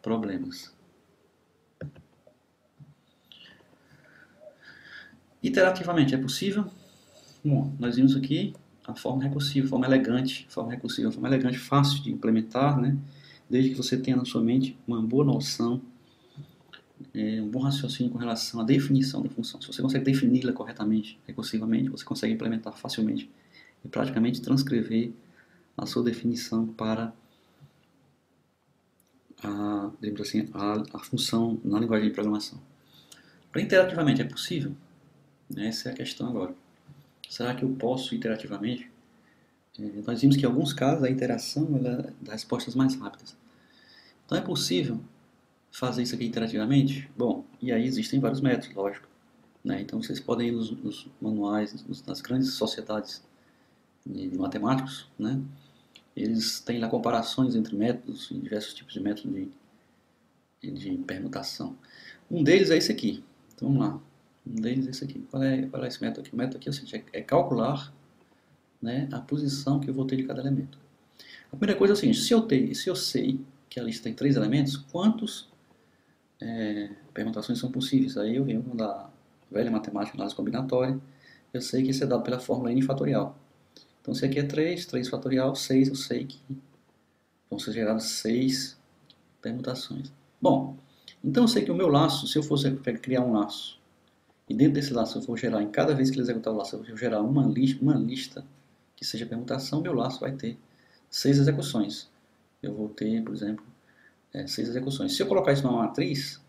problemas. Iterativamente é possível? Bom, nós vimos aqui a forma recursiva, forma elegante, fácil de implementar, né? Desde que você tenha na sua mente uma boa noção, um bom raciocínio com relação à definição da função. Se você consegue defini-la corretamente, recursivamente, você consegue implementar facilmente e praticamente transcrever a sua definição para a função na linguagem de programação. Para interativamente é possível? Essa é a questão agora. Será que eu posso iterativamente? Nós vimos que em alguns casos a interação ela dá respostas mais rápidas. Então é possível fazer isso aqui interativamente? Bom, e aí existem vários métodos, lógico. Né? Então vocês podem ir nos manuais, nas grandes sociedades de matemáticos, né? Eles têm lá comparações entre métodos, diversos tipos de métodos de permutação. Um deles é esse aqui. Então vamos lá. Um deles é esse aqui. Qual é esse método aqui? O método aqui é o seguinte, é calcular, né, a posição que eu vou ter de cada elemento. A primeira coisa é o seguinte, se eu sei que a lista tem 3 elementos, quantas permutações são possíveis? Aí eu venho da velha matemática, análise combinatória, eu sei que isso é dado pela fórmula n fatorial. Então se aqui é 3 fatorial, 6, eu sei que vão ser geradas 6 permutações. Bom, então eu sei que o meu laço, se eu fosse criar um laço, e dentro desse laço eu for gerar, em cada vez que ele executar o laço, eu vou gerar uma lista que seja permutação, meu laço vai ter 6 execuções. Eu vou ter, por exemplo, 6 execuções. Se eu colocar isso numa matriz,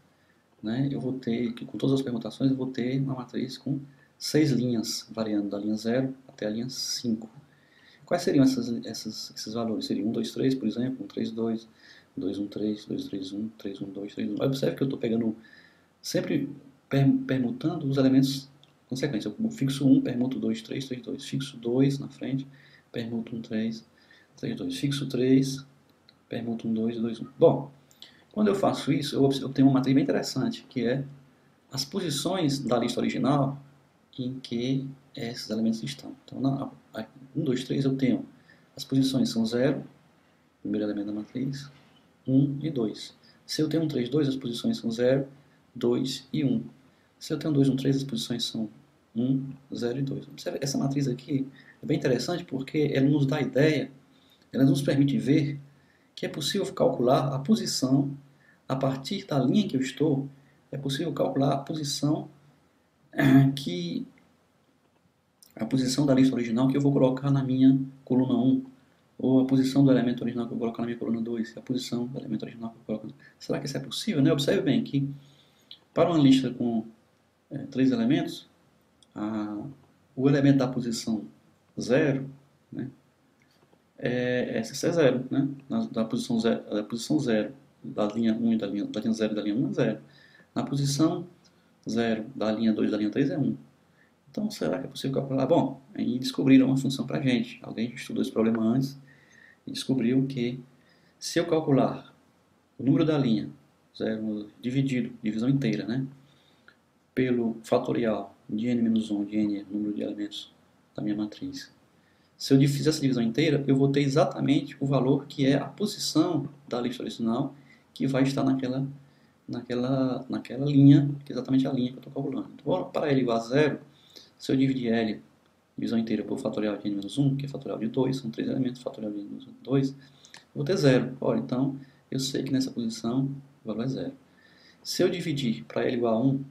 né, eu vou ter, com todas as permutações, eu vou ter uma matriz com 6 linhas, variando da linha 0 até a linha 5. Quais seriam esses valores? Seria 1, 2, 3, por exemplo, 1, 3, 2, 2, 1, 3, 2, 3, 1, 3, 1, 2, 3, 1. Observe que eu estou pegando, sempre permutando os elementos com sequência. Eu fixo 1, permuto 2, 3, 3, 2. Fixo 2 na frente, permuto 1, 3, 3, 2. Fixo 3, permuto 1, 2, 2, 1. Bom, quando eu faço isso, eu obtenho uma matriz bem interessante, que é as posições da lista original em que esses elementos estão. Então, na 1, 2, 3 eu tenho as posições são 0, primeiro elemento da matriz, 1 e 2. Se eu tenho um 3, 2, as posições são 0, 2 e 1. Se eu tenho 2, 1, 3, as posições são 1, 0 e 2. Observe, essa matriz aqui é bem interessante porque ela nos dá a ideia, ela nos permite ver que é possível calcular a posição a partir da linha em que eu estou, é possível calcular a posição da lista original que eu vou colocar na minha coluna 1, ou a posição do elemento original que eu vou colocar na minha coluna 2, a posição do elemento original que eu vou colocar. Será que isso é possível? Né? Observe bem que para uma lista com 3 elementos, o elemento da posição 0, né, é 0, né? Da posição 0 da linha 1 e da linha 0 e da linha 1 é 0. Na posição 0 da linha 2 e da linha 3 é 1. Então, será que é possível calcular? Bom, aí descobriram uma função para a gente. Alguém estudou esse problema antes e descobriu que se eu calcular o número da linha, 0 divisão inteira, né, pelo fatorial de n-1, de n, número de elementos da minha matriz, se eu fizer essa divisão inteira, eu vou ter exatamente o valor que é a posição da lista original que vai estar naquela linha, que é exatamente a linha que eu estou calculando. Então, para L igual a 0, se eu dividir L, divisão inteira, por fatorial de n-1, que é fatorial de 2, são 3 elementos, fatorial de n-2, eu vou ter 0. Ora, então, eu sei que nessa posição o valor é 0. Se eu dividir para L igual a 1,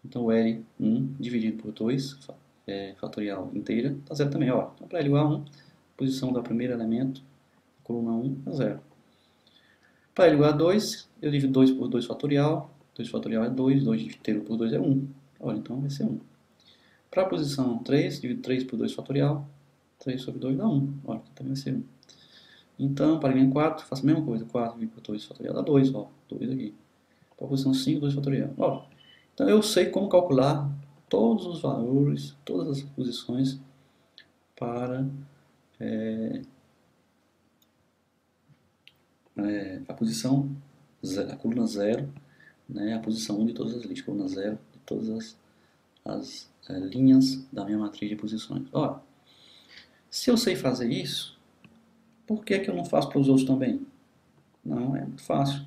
então o L1 dividido por 2, fatorial inteira, está 0 também. Ó. Então, para L igual a 1, posição do primeiro elemento, coluna 1, é 0. Para L igual a 2, eu divido 2 por 2 fatorial. 2 fatorial é 2, 2 inteiro por 2 é 1. Olha, então vai ser 1. Para a posição 3, divido 3 por 2 fatorial. 3 sobre 2 dá 1. Olha, também vai ser 1. Então, para a linha 4, faço a mesma coisa. 4 dividido por 2 fatorial dá 2. Ó, 2 aqui. Para a posição 5, 2 fatorial. Ó, então eu sei como calcular todos os valores, todas as posições para a posição, a coluna 0, né, a posição 1 de todas as listas, coluna 0 de todas as linhas da minha matriz de posições. Ora, se eu sei fazer isso, por que eu não faço para os outros também? Não, é muito fácil.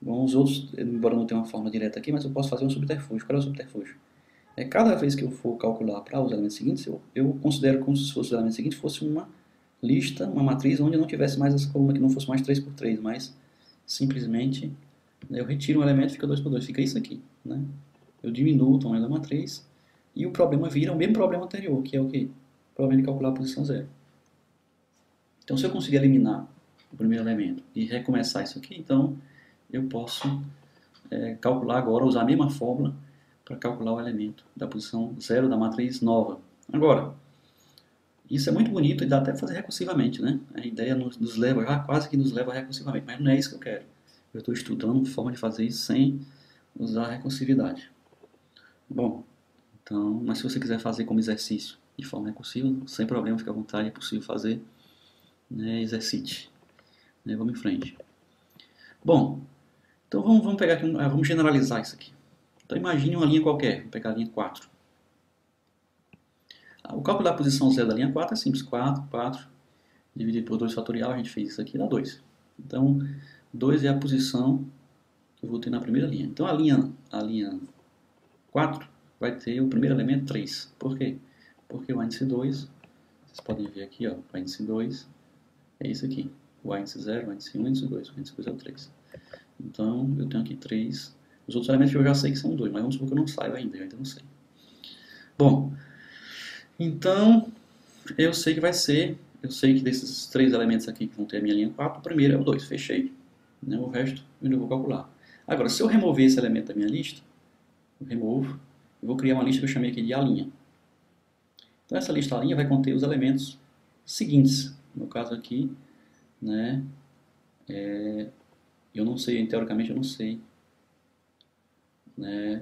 Bom, os outros, embora não tenha uma forma direta aqui, mas eu posso fazer um subterfúgio. Qual é o subterfúgio? É cada vez que eu for calcular para os elementos seguintes, eu considero como se fosse os elementos seguintes fosse uma lista, uma matriz onde eu não tivesse mais essa coluna que não fosse mais 3 por 3, mas simplesmente eu retiro um elemento e fica 2 por 2, fica isso aqui, né? Eu diminuo o tamanho da matriz e o problema vira o mesmo problema anterior, que é o quê? O problema de calcular a posição zero. Então, se eu conseguir eliminar o primeiro elemento e recomeçar isso aqui, então eu posso calcular agora, usar a mesma fórmula para calcular o elemento da posição zero da matriz nova. Agora, isso é muito bonito e dá até para fazer recursivamente, né? A ideia nos leva, quase que nos leva recursivamente, mas não é isso que eu quero. Eu estou estudando forma de fazer isso sem usar a recursividade. Bom, então, mas se você quiser fazer como exercício de forma recursiva, sem problema, fica à vontade, é possível fazer, né, exercite. Né, vamos em frente. Bom, então vamos pegar aqui, vamos generalizar isso aqui. Então imagine uma linha qualquer, vou pegar a linha 4. O cálculo da posição zero da linha 4 é simples, 4 dividido por 2 fatorial, a gente fez isso aqui, dá 2. Então, 2 é a posição que eu vou ter na primeira linha. Então, a linha 4 vai ter o primeiro elemento 3. Por quê? Porque o índice 2, vocês podem ver aqui, ó, o índice 2 é isso aqui. O índice 0, o índice 1, o índice 2. O índice 2 é o 3. Então, eu tenho aqui 3. Os outros elementos eu já sei que são 2, mas vamos supor que eu não saiba ainda, eu ainda não sei. Bom, então, eu sei que vai ser, eu sei que desses 3 elementos aqui que vão ter a minha linha 4, o primeiro é o 2, fechei. Né? O resto eu ainda vou calcular. Agora, se eu remover esse elemento da minha lista, eu removo, eu vou criar uma lista que eu chamei aqui de A'. Então, essa lista A' vai conter os elementos seguintes. No caso aqui, né, eu não sei, teoricamente eu não sei. Né,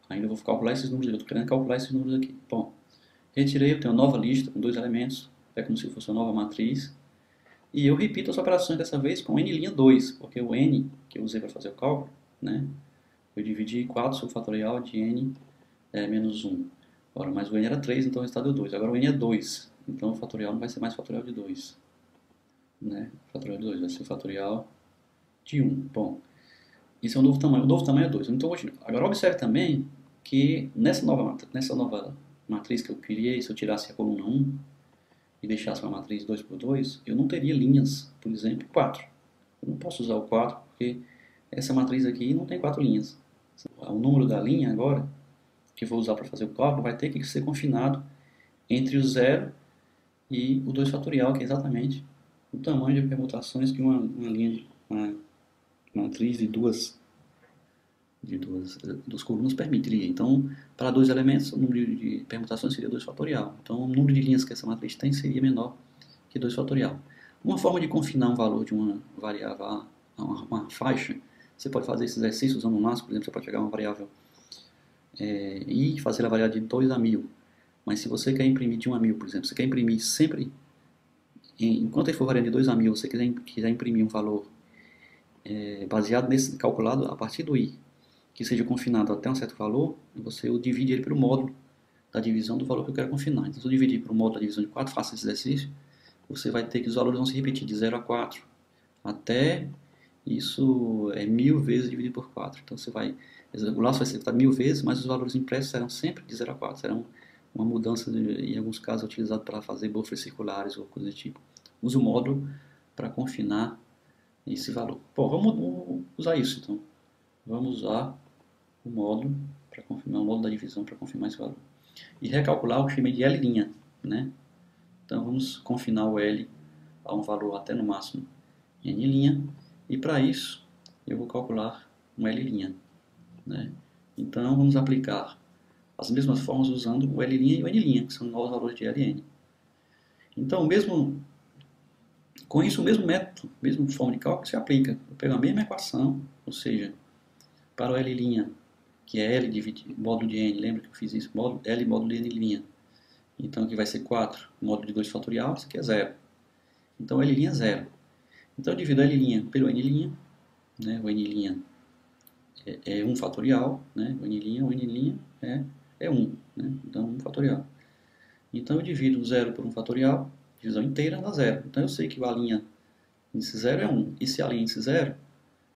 ainda vou calcular esses números, eu estou querendo calcular esses números aqui. Bom, retirei, eu tenho uma nova lista com 2 elementos, é como se fosse uma nova matriz. E eu repito as operações dessa vez com n'2, porque o n que eu usei para fazer o cálculo, né, eu dividi 4 sobre o fatorial de n menos 1. Ora, mas o n era 3, então o resultado deu 2. Agora o n é 2, então o fatorial não vai ser mais fatorial de 2. Né? O fatorial de 2 vai ser o fatorial de 1. Bom, isso é o novo tamanho. O novo tamanho é 2. Então, agora observe também que nessa nova matriz que eu criei, se eu tirasse a coluna 1 e deixasse uma matriz 2 por 2, eu não teria linhas, por exemplo, 4. Eu não posso usar o 4 porque essa matriz aqui não tem 4 linhas. O número da linha agora, que eu vou usar para fazer o cálculo, vai ter que ser confinado entre o 0 e o 2 fatorial, que é exatamente o tamanho de permutações que uma matriz de duas colunas permitiria. Então, para 2 elementos, o número de permutações seria 2 fatorial. Então, o número de linhas que essa matriz tem seria menor que 2 fatorial. Uma forma de confinar um valor de uma variável a uma faixa, você pode fazer esse exercício usando um laço, por exemplo, você pode pegar uma variável e fazer ela variar de 2 a 1000. Mas se você quer imprimir de 1 a 1000, por exemplo, você quer imprimir sempre, enquanto ele for variando de 2 a 1000, você quiser imprimir um valor baseado nesse calculado a partir do i, que seja confinado até um certo valor, você divide ele pelo módulo da divisão do valor que eu quero confinar. Então, se eu dividir pelo módulo da divisão de 4, faça esse exercício, você vai ter que os valores vão se repetir de 0 a 4, até isso é 1000 vezes dividido por 4. Então, o laço vai ser 1000 vezes, mas os valores impressos serão sempre de 0 a 4. Serão uma mudança, em alguns casos, utilizado para fazer buffers circulares ou coisa do tipo. Use o módulo para confinar esse valor. Bom, vamos usar isso, então. Vamos usar o módulo para confirmar o módulo da divisão para confirmar esse valor. E recalcular o que chamei de L', né? Então vamos confinar o L a um valor até no máximo N', e para isso eu vou calcular um L', né? Então vamos aplicar as mesmas formas usando o L' e o N', que são novos valores de Ln. Então com isso o mesmo método, mesma forma de cálculo se aplica. Eu pego a mesma equação, ou seja, para o L', que é L dividido módulo de N, lembra que eu fiz isso? L módulo de N'. Então aqui vai ser 4, módulo de 2 fatorial, isso aqui é 0. Então L' é 0. Então eu divido L' pelo N', né? O N' é 1 fatorial, né? O N' é 1, né? Então 1 fatorial. Então eu divido 0 por 1 fatorial, divisão inteira dá 0. Então eu sei que o A' Índice zero é 1. E se ali é índice zero,